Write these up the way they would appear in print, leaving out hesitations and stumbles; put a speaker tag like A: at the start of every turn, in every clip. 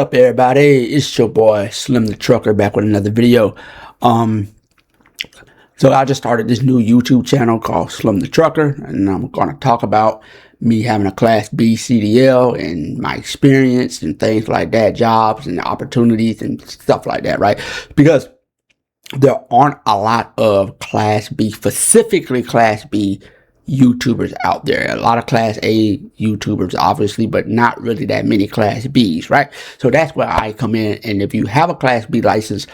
A: Up everybody, it's your boy Slim the Trucker back with another video. So I just started this new YouTube channel called Slim the Trucker, and I'm going to talk about me having a Class B CDL and my experience and things like that, jobs and opportunities and stuff like that, right? Because there aren't a lot of Class B, specifically Class B YouTubers out there. A lot of Class A YouTubers, obviously, but not really that many Class Bs, right? So that's where I come in. And if you have a Class B license,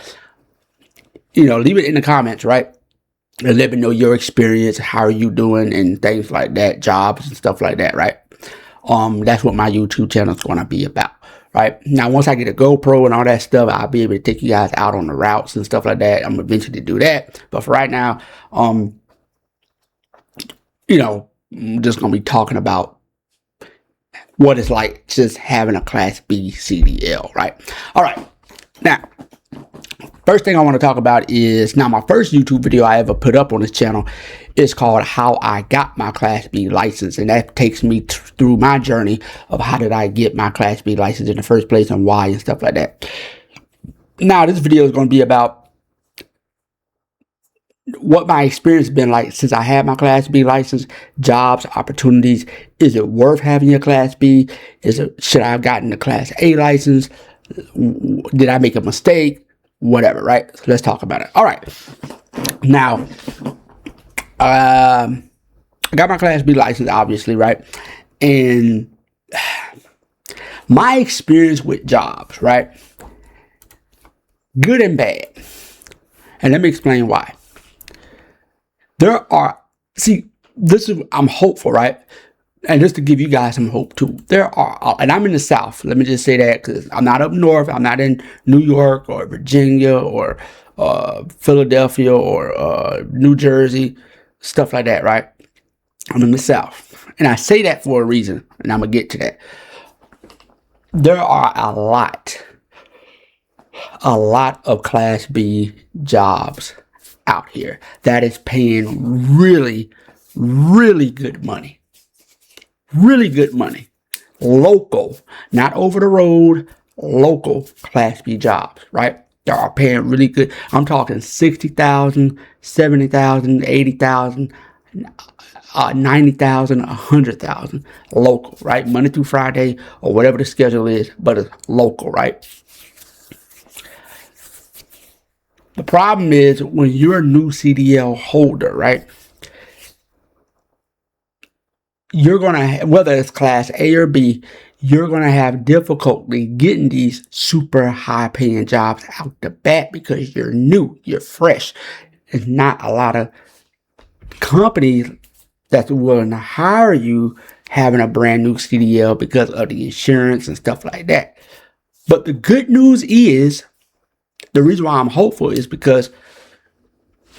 A: leave it in the comments, right? And let me know your experience, how are you doing, and things like that, jobs and stuff like that, right? That's what my YouTube channel is going to be about, right? Now, once I get a GoPro and all that stuff, I'll be able to take you guys out on the routes and stuff like that. I'm eventually to do that. But for right now, I'm just going to be talking about what it's like just having a Class B CDL, right? All right. Now, first thing I want to talk about is, now my first YouTube video I ever put up on this channel is called How I Got My Class B License. And that takes me through my journey of how did I get my Class B license in the first place and why and stuff like that. Now, this video is going to be about what my experience has been like since I had my Class B license, jobs, opportunities. Is it worth having your Class B? Should I have gotten the Class A license? Did I make a mistake? Whatever, right? So let's talk about it. All right. Now, I got my Class B license, obviously, right? And my experience with jobs, right? Good and bad. And let me explain why. I'm hopeful, right? And just to give you guys some hope too, and I'm in the South. Let me just say that because I'm not up north. I'm not in New York or Virginia or Philadelphia or New Jersey, stuff like that, right? I'm in the South. And I say that for a reason, and I'm going to get to that. There are a lot of Class B jobs out here that is paying really, really good money. Really good money. Local, not over the road, local Class B jobs, right? They are paying really good. I'm talking 60,000, 70,000, 80,000, 90,000, 100,000 local, right? Monday through Friday or whatever the schedule is, but it's local, right? The problem is when you're a new CDL holder, right? You're going to, whether it's Class A or B, you're going to have difficulty getting these super high paying jobs out the bat because you're new, you're fresh. There's not a lot of companies that's willing to hire you having a brand new CDL because of the insurance and stuff like that. But the good news is, the reason why I'm hopeful is because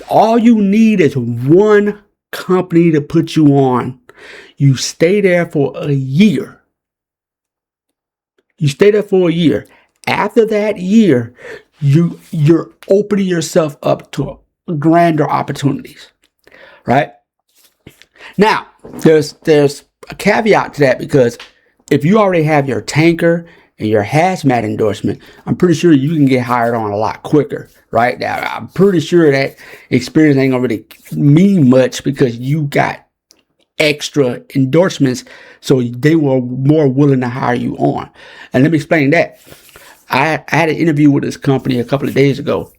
A: all you need is one company to put you on. You stay there for a year. You stay there for a year. After that year, you're opening yourself up to grander opportunities, right? Now, there's a caveat to that, because if you already have your tanker and your hazmat endorsement, I'm pretty sure you can get hired on a lot quicker, right? Now, I'm pretty sure that experience ain't gonna really mean much because you got extra endorsements, so they were more willing to hire you on. And let me explain that. I had an interview with this company a couple of days ago,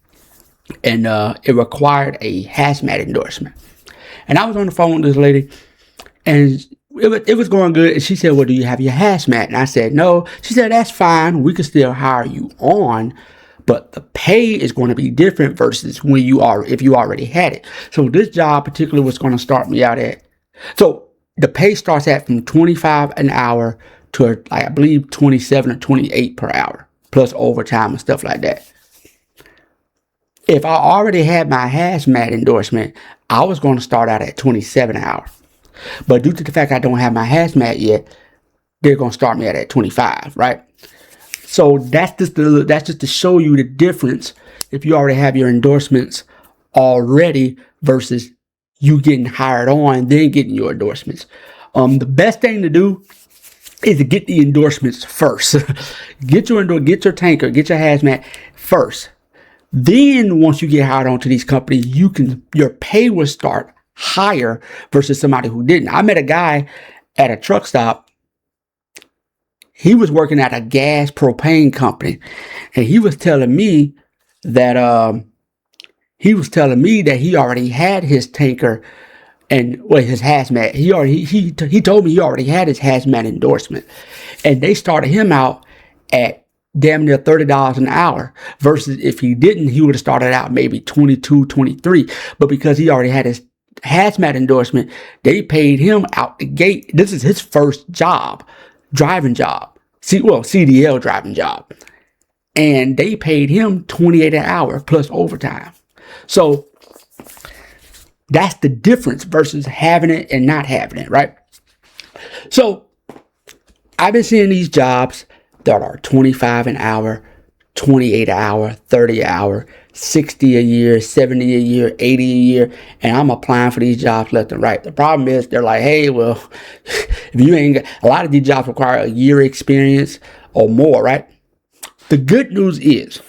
A: and it required a hazmat endorsement. And I was on the phone with this lady, and it was going good. And she said, well, do you have your hazmat? And I said, no. She said, that's fine. We can still hire you on, but the pay is going to be different versus if you already had it. So this job particularly was going to start me out at, so the pay starts at from $25 an hour to, I believe, 27 or 28 per hour, plus overtime and stuff like that. If I already had my hazmat endorsement, I was going to start out at 27 an hour. But due to the fact I don't have my hazmat yet, they're going to start me at 25, right? So that's just to show you the difference if you already have your endorsements already versus you getting hired on, then getting your endorsements. The best thing to do is to get the endorsements first. Get your tanker, get your hazmat first. Then once you get hired onto these companies, your pay will start higher versus somebody who didn't. I met a guy at a truck stop. He was working at a gas propane company, and he was telling me that he already had his tanker and his hazmat. He told me he already had his hazmat endorsement, and they started him out at damn near $30 an hour versus if he didn't, he would have started out maybe 22, 23. But because he already had his hazmat endorsement, they paid him out the gate. This is his first driving job, CDL driving job, and they paid him $28 an hour plus overtime. So that's the difference versus having it and not having it, right? So I've been seeing these jobs that are 25 an hour, 28 an hour, 30 an hour, 60 a year, 70 a year, 80 a year, and I'm applying for these jobs left and right. The problem is they're like, hey, well, if you ain't got, a lot of these jobs require a year experience or more, right? The good news is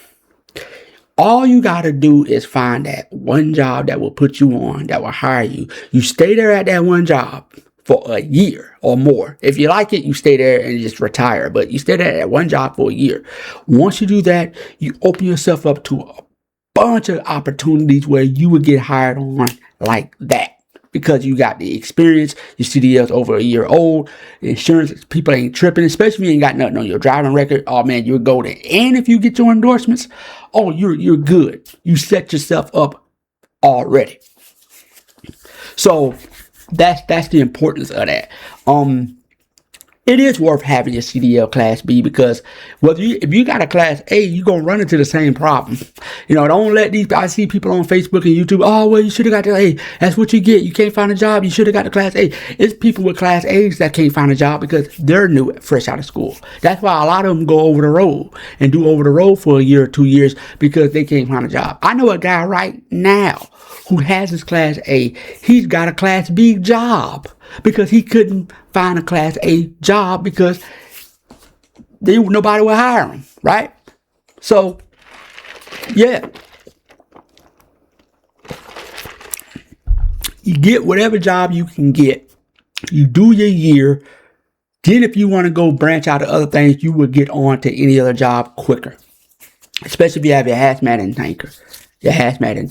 A: all you got to do is find that one job that will put you on, that will hire you. You stay there at that one job for a year or more. If you like it, you stay there and just retire. But you stay there at that one job for a year. Once you do that, you open yourself up to a bunch of opportunities where you would get hired on like that. Because you got the experience, your CDL's over a year old, the insurance, people ain't tripping, especially if you ain't got nothing on your driving record. Oh man, you're golden. And if you get your endorsements, oh, you're good. You set yourself up already. So that's the importance of that. It is worth having your CDL Class B because if you got a Class A, you're going to run into the same problem. Don't let I see people on Facebook and YouTube, oh, well, you should have got the A. That's what you get. You can't find a job. You should have got the Class A. It's people with Class A's that can't find a job because they're new, fresh out of school. That's why a lot of them go over the road and do over the road for a year or 2 years because they can't find a job. I know a guy right now who has his Class A. He's got a Class B job because he couldn't find a Class A job because nobody would hire him, right? So, yeah. You get whatever job you can get. You do your year. Then if you want to go branch out to other things, you will get on to any other job quicker. Especially if you have your hazmat and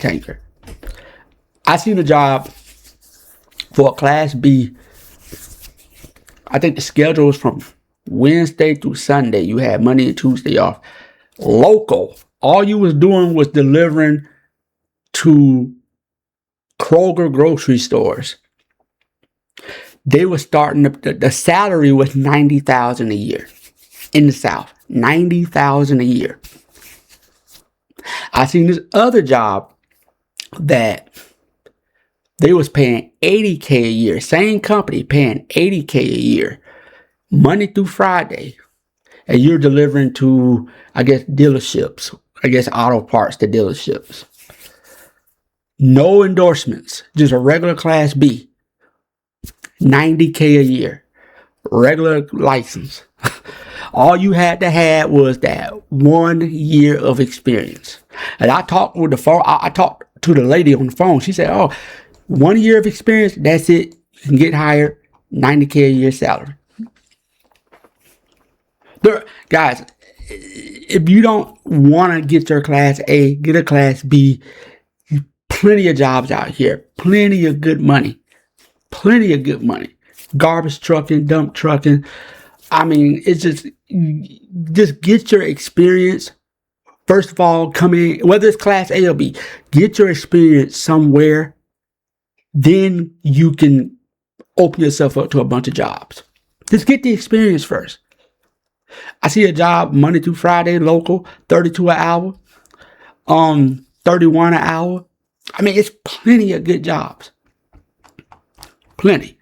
A: tanker. I seen a job for a Class B. I think the schedule was from Wednesday through Sunday. You had Monday and Tuesday off. Local. All you was doing was delivering to Kroger grocery stores. They were starting the salary was $90,000 a year in the South. $90,000 a year. I seen this other job that they was paying $80K a year. Same company paying $80K a year, Monday through Friday. And you're delivering to, I guess, dealerships. I guess auto parts to dealerships. No endorsements. Just a regular Class B. $90K a year. Regular license. All you had to have was that 1 year of experience. And I talked with the phone. I talked to the lady on the phone. She said, oh, 1 year of experience, that's it. You can get hired, $90K a year salary. Guys, if you don't want to get your Class A, get a Class B. Plenty of jobs out here. Plenty of good money. Garbage trucking, dump trucking. I mean, it's just get your experience. First of all, come in, whether it's Class A or B, get your experience somewhere. Then you can open yourself up to a bunch of jobs. Just get the experience first. I see a job Monday through Friday, local, $32 an hour, $31 an hour. I mean, it's plenty of good jobs. Plenty.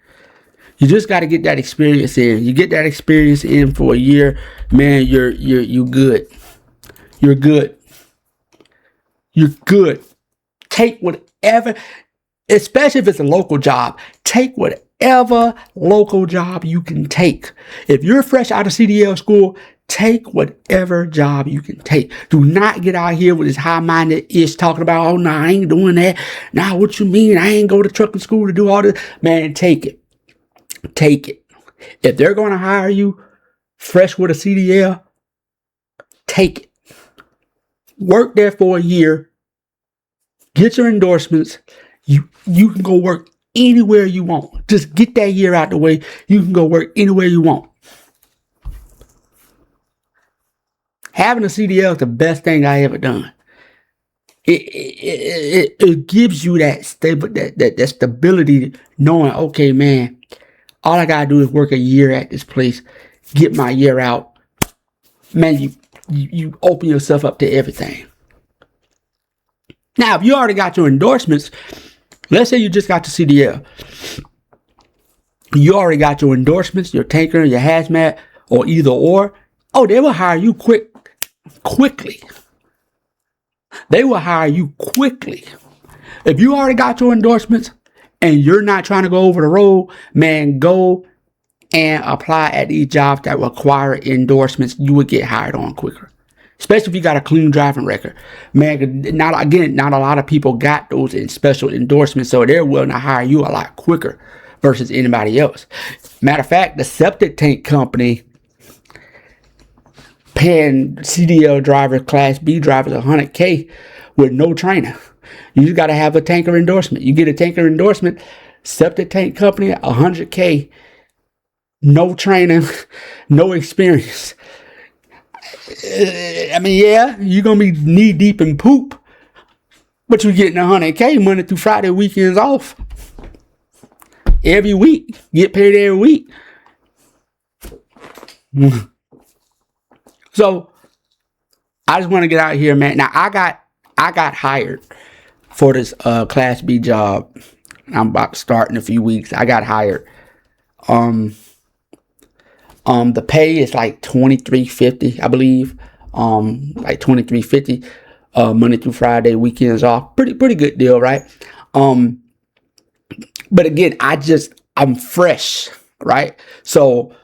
A: You just got to get that experience in. You get that experience in for a year, man, you're good. You're good. You're good. Take whatever, especially if it's a local job, take whatever whatever local job you can take. If you're fresh out of CDL school, take whatever job you can take. Do not get out here with this high-minded ish talking about, oh, no, I ain't doing that. Nah, what you mean? I ain't go to trucking school to do all this. Man, take it. Take it. If they're going to hire you fresh with a CDL, take it. Work there for a year. Get your endorsements. You can go work anywhere you want. Just get that year out the way. You can go work anywhere you want. Having a CDL is the best thing I ever done. It gives you that stability, knowing, okay, man, all I gotta do is work a year at this place, get my year out. Man, you open yourself up to everything. Now, if you already got your endorsements, let's say you just got the CDL. You already got your endorsements, your tanker, your hazmat, or either or. Oh, they will hire you quickly. They will hire you quickly. If you already got your endorsements and you're not trying to go over the road, man, go and apply at these jobs that require endorsements. You would get hired on quicker. Especially if you got a clean driving record. Man, not a lot of people got those in special endorsements, so they're willing to hire you a lot quicker versus anybody else. Matter of fact, the septic tank company paying CDL drivers, Class B drivers, $100K with no training. You just got to have a tanker endorsement. You get a tanker endorsement, septic tank company, $100K, no training, no experience. I mean, yeah, you're going to be knee deep in poop, but you're getting $100K Monday through Friday, weekends off. Every week. Get paid every week. So, I just want to get out here, man. Now, I got hired for this Class B job. I'm about to start in a few weeks. I got hired. The pay is like $23.50, I believe. Like $23.50. Monday through Friday, weekends off. Pretty good deal, right? But again, I'm fresh, right? So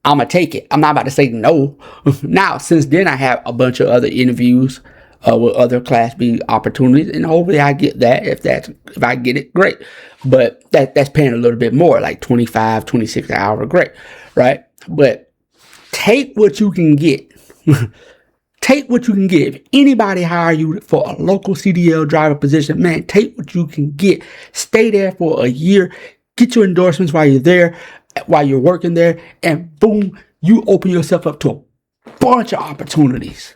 A: I'm going to take it. I'm not about to say no. Now, since then, I have a bunch of other interviews with other Class B opportunities, and hopefully I get that. If I get it, great. But that's paying a little bit more, like $25, $26 an hour, great, right? But take what you can get. Take what you can get. If anybody hire you for a local CDL driver position, man, take what you can get. Stay there for a year. Get your endorsements while you're there, while you're working there, and boom, you open yourself up to a bunch of opportunities.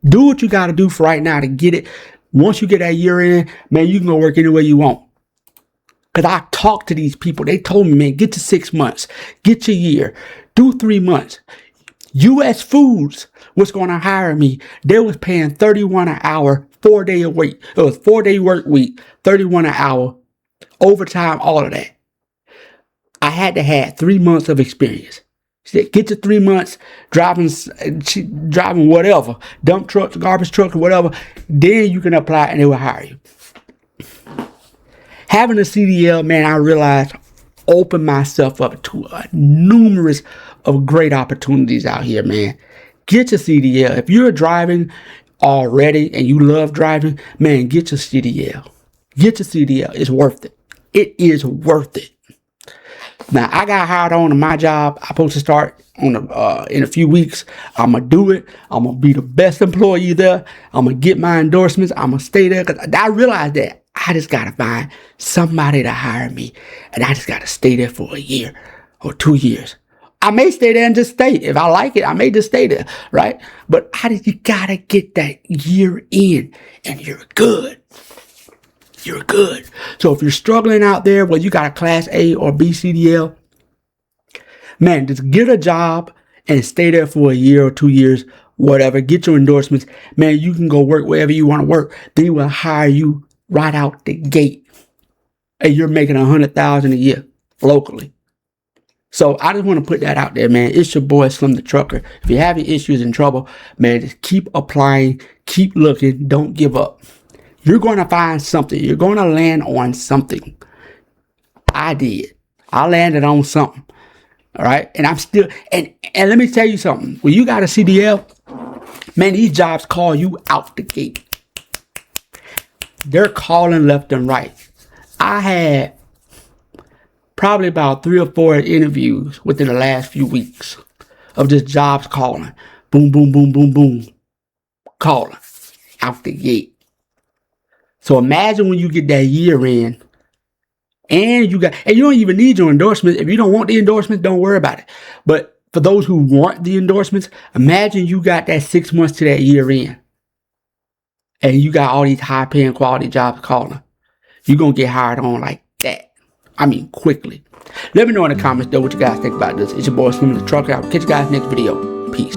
A: Do what you got to do for right now to get it. Once you get that year in, man, you can go work anywhere you want. Because I talked to these people. They told me, man, get to 6 months. Get your year. Do 3 months. U.S. Foods was going to hire me. They was paying $31 an hour, 4 day a week. It was 4 day work week, $31 an hour, overtime, all of that. I had to have 3 months of experience. She said, get to 3 months driving whatever, dump trucks, garbage trucks, whatever. Then you can apply and they will hire you. Having a CDL, man, I realized opened myself up to numerous of great opportunities out here, man. Get your CDL. If you're driving already and you love driving, man, get your CDL. Get your CDL. It's worth it. It is worth it. Now, I got hired on to my job. I'm supposed to start in a few weeks. I'm going to do it. I'm going to be the best employee there. I'm going to get my endorsements. I'm going to stay there because I realized that I just got to find somebody to hire me. And I just got to stay there for a year or 2 years. I may stay there and just stay. If I like it, I may just stay there, right? But you got to get that year in and you're good. You're good. So if you're struggling out there, whether you got a Class A or B CDL, man, just get a job and stay there for a year or 2 years, whatever. Get your endorsements. Man, you can go work wherever you want to work. They will hire you right out the gate. And you're making $100,000 a year locally. So I just want to put that out there, man. It's your boy Slim the Trucker. If you're having issues and trouble, man, just keep applying, keep looking, don't give up. You're going to find something. You're going to land on something. I did. I landed on something. All right. And I'm still, and let me tell you something. When you got a CDL, man, these jobs call you out the gate. They're calling left and right. I had probably about 3 or 4 interviews within the last few weeks of just jobs calling. Boom, boom, boom, boom, boom. Calling out the gate. So imagine when you get that year in and you don't even need your endorsements. If you don't want the endorsements, don't worry about it. But for those who want the endorsements, imagine you got that 6 months to that year in and you got all these high paying quality jobs calling. You're going to get hired on like that. I mean, quickly. Let me know in the comments though what you guys think about this. It's your boy Slim the Trucker. I'll catch you guys next video. Peace.